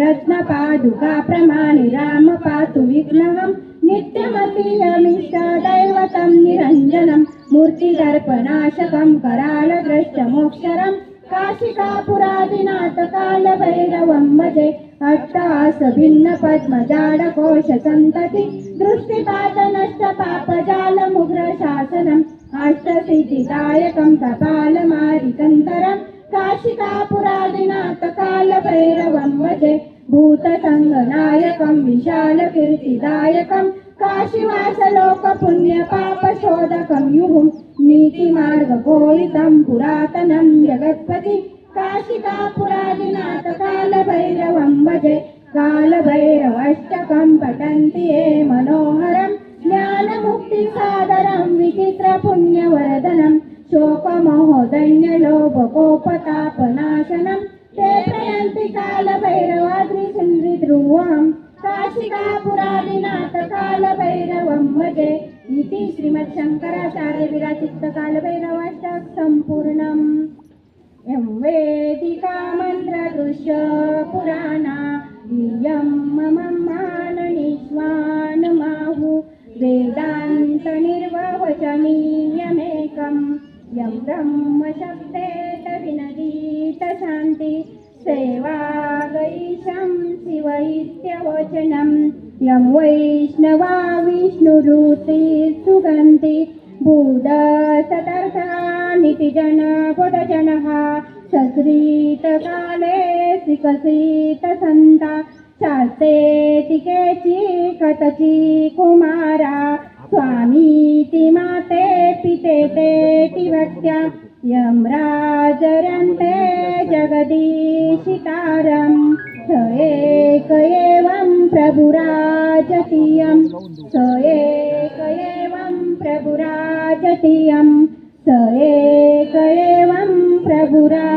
रत्नपादुका प्रमाणे राम पातु विग्रहं नित्यमतीयमिष्टदैवतं निरञ्जनं मूर्तिदर्पणाशकं करालदृष्टमोक्षरं काशिकापुरादिनाथ कालभैरवं भजे अट्टासभिन्नपद्मजाडकोशसन्तति दृष्टिपातनष्टपापजालमुग्रशासनम् अष्टसिद्धिदायकं कपालमारिकन्तरं काशिकापुरादिनाथ कालभैरवं भजे भूतसङ्गनायकं विशालकीर्तिदायकं काशीवासलोकपुण्यपापशोधकं युहुं नीतिमार्गकोलितं पुरातनं जगत्पति काशिकापुरादिनाथ कालभैरवं भजे कालभैरवाष्टकं पठन्ति ये मनोहरं ज्ञानमुक्तिसादरं विचित्रपुण्यवर्धनं शोकमोहदैन्यलोभकोपतापनाशनं ते प्रयन्ति कालभैरवाद्रिसिन्धुध्रुवं काशिकापुरादिनाथ कालभैरवं भजे इति श्रीमच्छङ्कराचार्य विरचित कालभैरवाष्टक सम्पूर्णम् यं वेदिका मन्त्रदृश्य पुराणा इयं मम माननिष्वानमाहु वेदान्तनिर्वचनीयमेकं यं ब्रह्मशब्देत विनदीत शान्ति सेवागैशं शिव इत्यवचनं यं वैष्णवा विष्णुरूति सुगन्ति बुधसतर्षानितिजनबुधजनः सश्रीतकाले सिकसितसन्ता शास्तेति केचिकतचि कुमारा स्वामीति माते पितेतेति वक्त्या यं राजरन्ते जगदीशितारं स एक एवं प्रभुराजतीयं स एक एवं प्रभुराजतीयं स एक एवं प्रभुरा